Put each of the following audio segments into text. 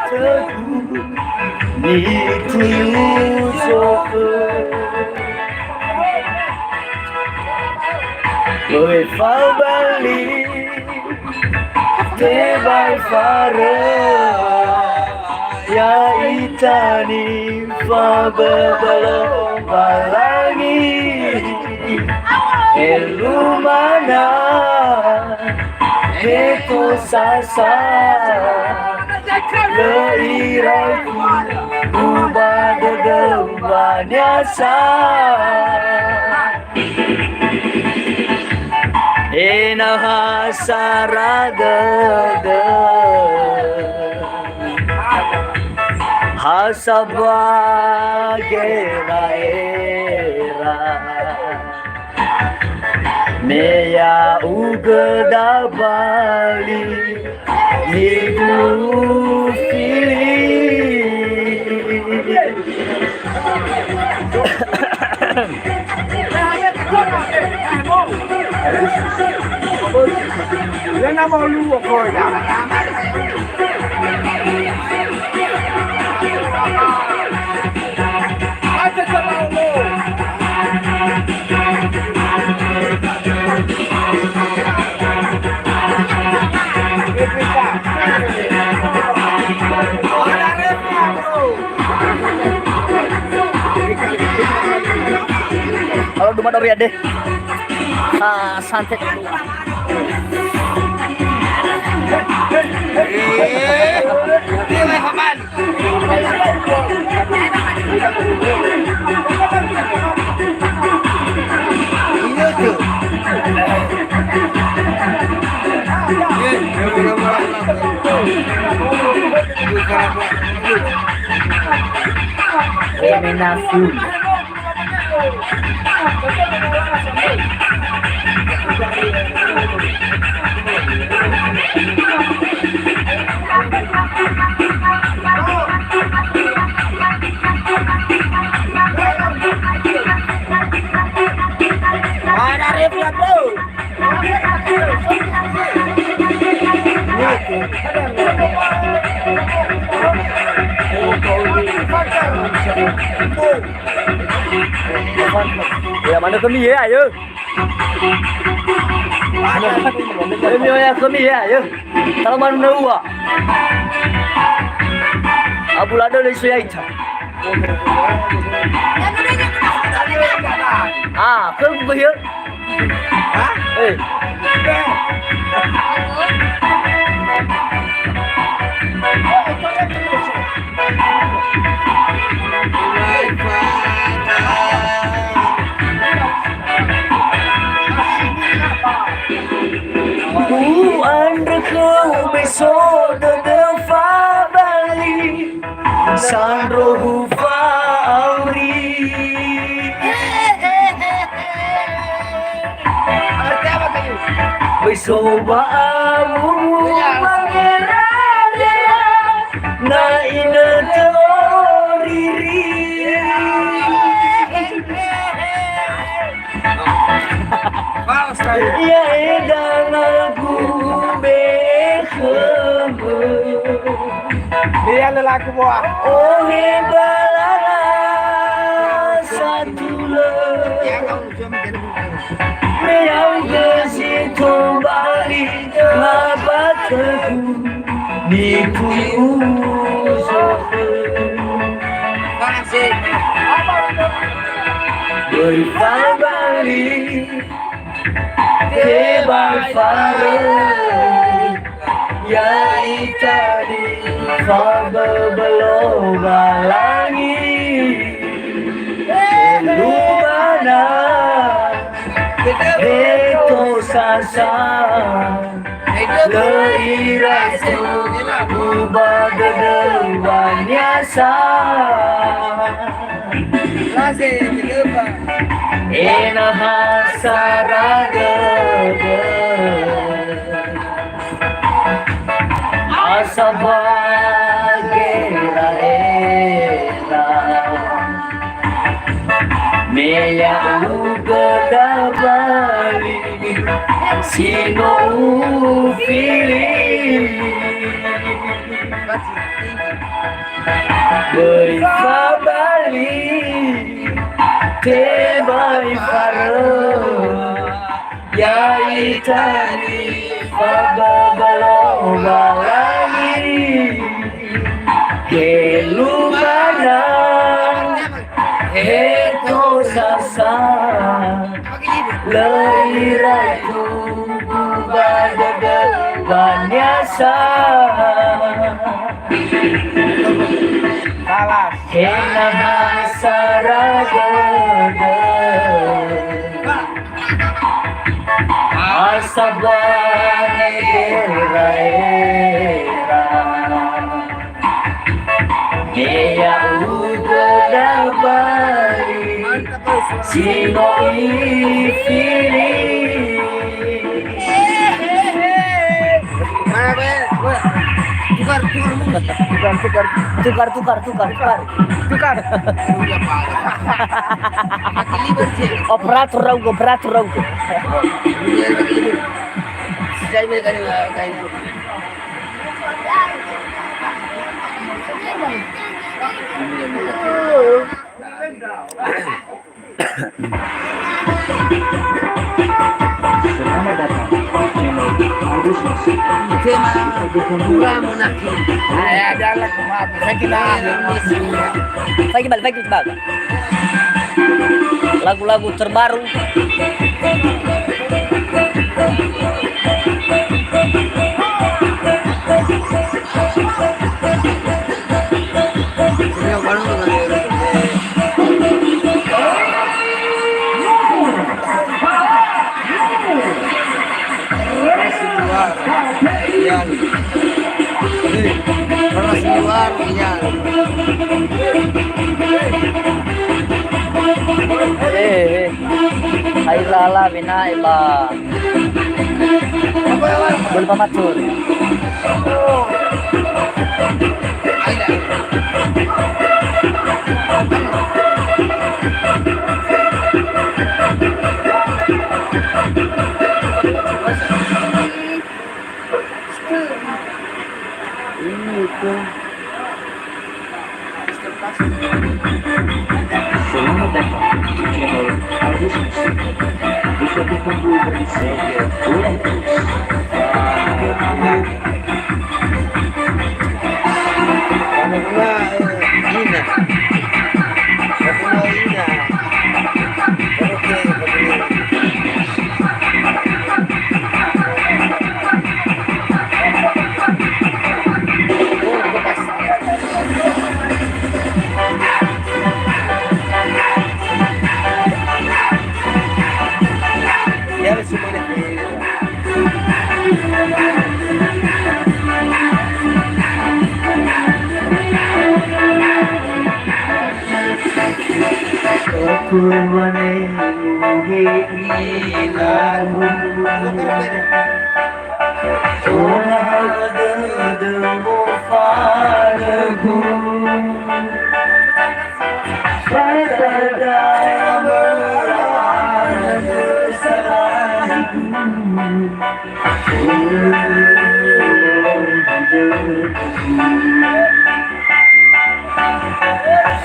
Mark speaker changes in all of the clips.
Speaker 1: teguh ni tuyul soke Ôi pháo bali te bai fare ya itani fa bebelo balangi elumana Beto sasa leiraku ubah dedemanya sa Enaha sarada hasaba gera era Meya ugeda bali hidup
Speaker 2: Lên nó bao lưu một rồi đã. Anh sẽ cho bao lưu.
Speaker 1: Kalau cuma dari deh. Santet dulu.
Speaker 2: Dia main paman. Iya tuh.
Speaker 1: Eliminasi.
Speaker 2: Ada refnya bro.
Speaker 1: Ya mana kami ya ayo. Kami ya kami ya ayo. Kalau mana nuwa. Abu lado le suya ita. Ah, kau behir.
Speaker 2: Hah?
Speaker 1: Eh. Andreku besok de Bali Sandro Hufa Auri Besok baamu pangeran na ina teoriri Ya edang aku bekemu
Speaker 2: Dia lelaki buah.
Speaker 1: Oh hebalara satu le Meyau kesitu balik Labat teguh di
Speaker 2: Masih.
Speaker 1: Berfabari Tebar fare Ya itadi Fabe belum langit Lumana Beto sasa Leiraku Ubah dedewannya sa
Speaker 2: Masih kenapa?
Speaker 1: Enaha sarada Asaba gera era Meya ugeda bali Sino fili Bởi pha Bali thế bởi pha rơ ya itani pha babalo balani ke lumana eto sasa leirai tubuh badaga banyasa
Speaker 2: Salah.
Speaker 1: kena masaraga asabane geraera Meya udah bari sino ifili
Speaker 2: Mana be? Tukar.
Speaker 1: Operator raugo.
Speaker 2: Saya mereka ni kain.
Speaker 1: Selamat datang di channel Arus Musik.
Speaker 2: Tema dua monaki. Ada lah kuat. Saya kita
Speaker 1: Bagi bal. Lagu-lagu terbaru.
Speaker 2: Sebenarnya baru luar, ya.
Speaker 1: Ay lala bina iba. Belum matur. Selamat datang di channel Arus Musik. Bisa ditunggu berisi ulang terus.
Speaker 2: Ina.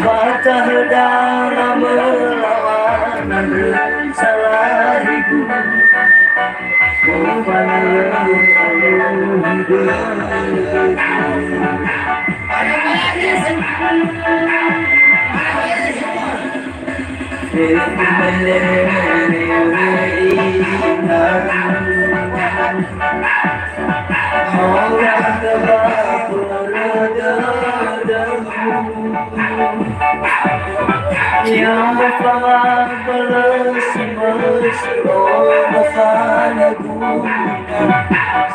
Speaker 2: Fatah dalam melawan salah hidup yang berfaham bersih-bersih bersanaku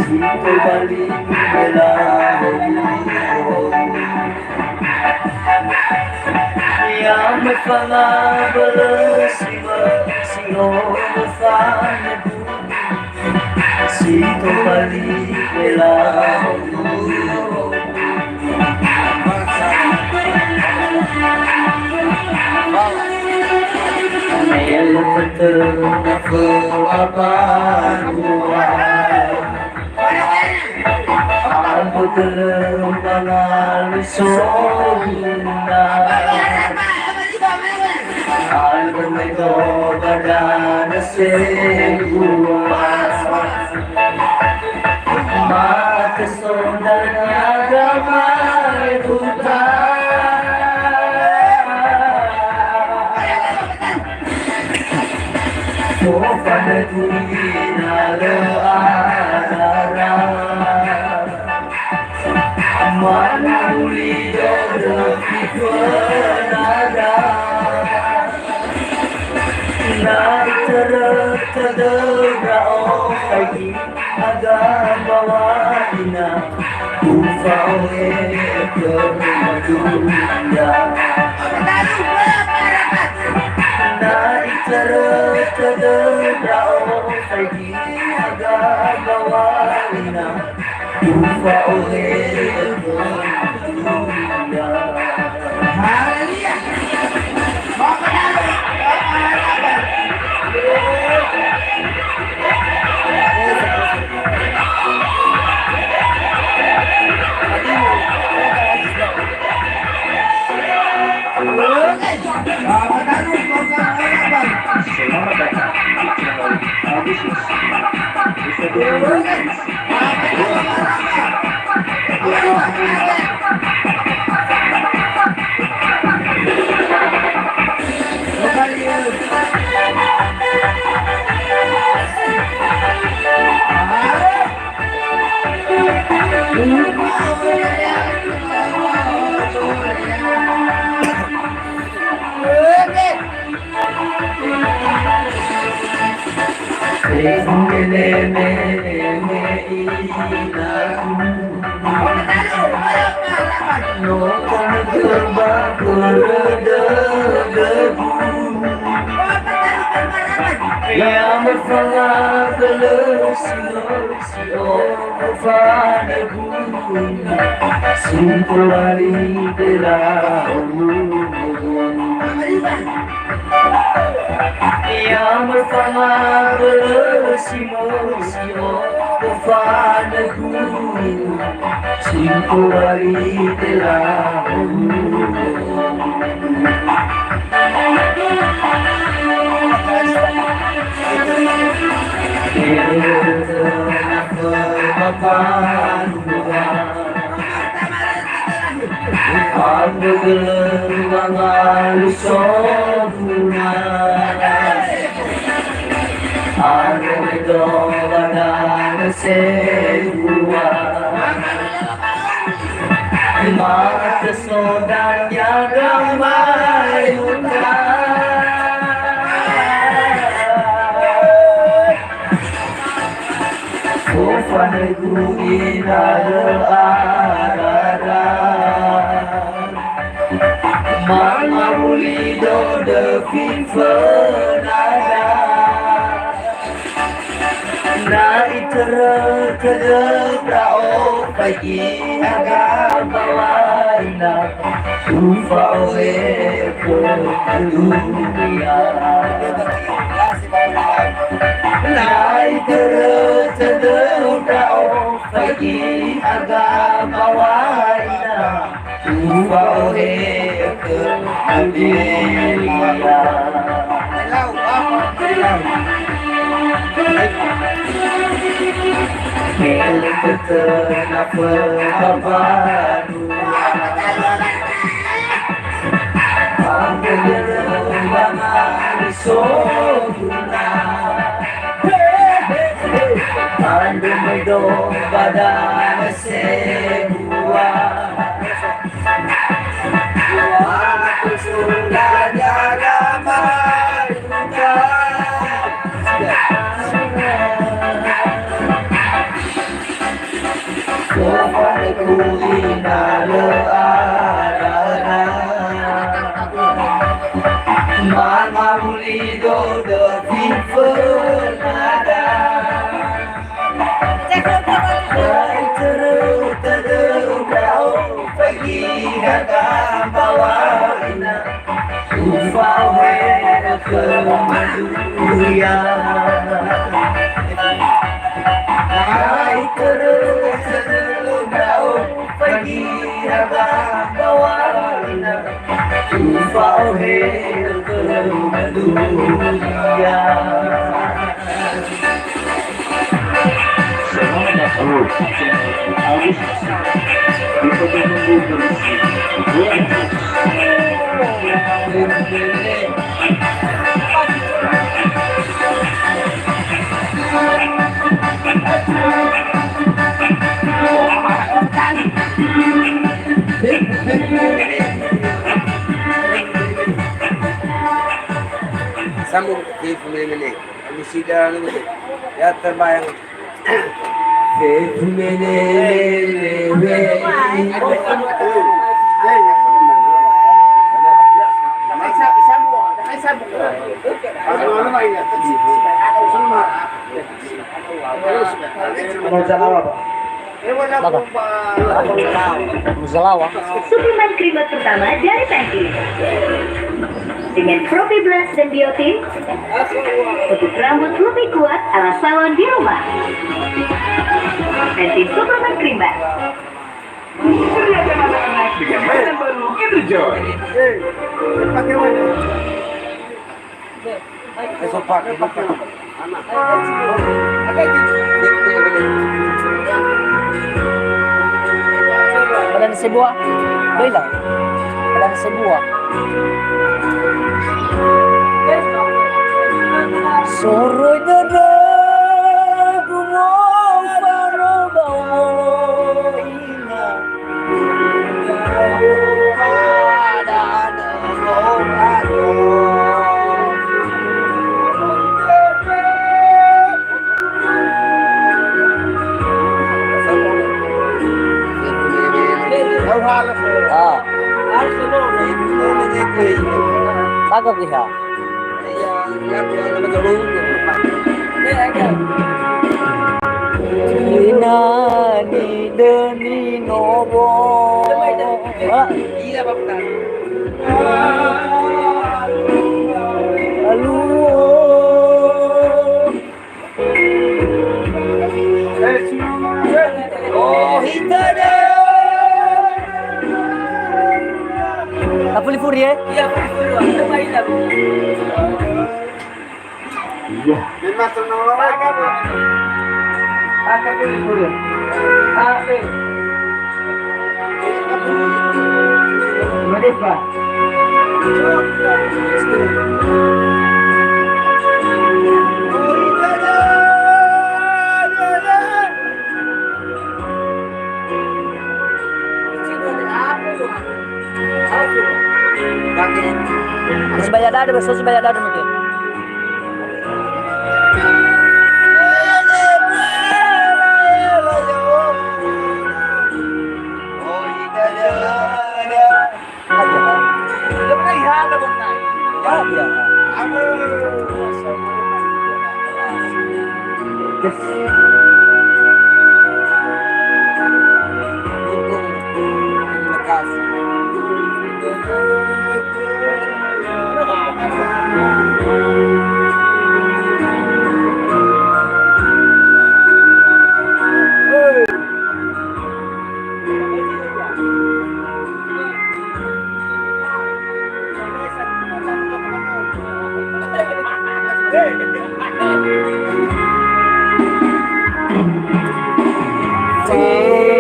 Speaker 2: si kembali yang berfaham bersih-bersih bersanaku si kembali Ela petana felapan buah
Speaker 1: Pagkalang soguna Algo may dobra na segura Makasundan niya gamay buta Mo panaguin alaara Manuli dodo pipanada Naitarat kadabra o kagi agabawaina Ufawe kermadunda Naitarat kadabra o kagi agabawaina Ufawe kermadunda
Speaker 2: Haleluya. Bapak Dalu, Bapak Harapan. Bapak Dalu, Bapak Harapan.
Speaker 1: Selamat datang di channel Agusus. Bisa
Speaker 2: Bapak Dalu, Bapak Harapan.
Speaker 1: Yang berfanggalos Fanagu Simpulari Delamu Yang berfanggalos Fanagu Simpulari Delamu Mata sodanya ramai Fanagu inara Mama bulido de finfenada Na itara kadabra o pagi agabawaina Ufawe ke dunia Pagi agabawaina Ufawe ke dunia Milik kenapa baru Aku berbangan soguna Andu medo badan sebuah Aku sudah jaga maluka Kepadaku inala arana Mama bulido de finfenada Pagi agabawaina Ufawe ke dunia Ay terus kawana ufau dunia. Semangat terus, harus kita menunggu bersih.
Speaker 2: Sambung di ini. Misida ini ya terbayang.
Speaker 3: Suplemen krim pertama dari Pantene dengan Profi Blast dan Biotin untuk rambut lebih kuat ala salon di rumah. Pantene suplemen krim
Speaker 1: Dengan mainan baru Enjoy.
Speaker 4: Badan sebuah, bilang. Badan sebuah. Soroy dada gumaw para bawo ina. Tago kiha. Ina ni deni nobo.
Speaker 2: Iya Bapak.
Speaker 4: Alu.
Speaker 2: Oh, hitade.
Speaker 4: Apa li furi?
Speaker 2: Iya, betul. Terbaik lah.
Speaker 1: Iya.
Speaker 2: Memang senang apa? Apa pun. Apa? Mereka.
Speaker 4: Masih banyak dada, masih banyak dada mungkin.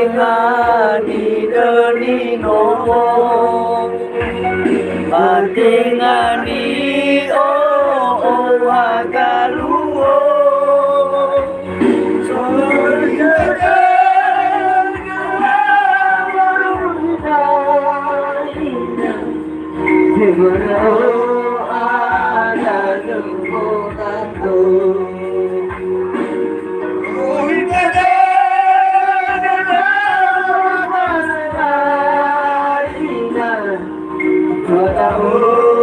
Speaker 4: Tingani deni nomo, tingani wagaluo, Oh,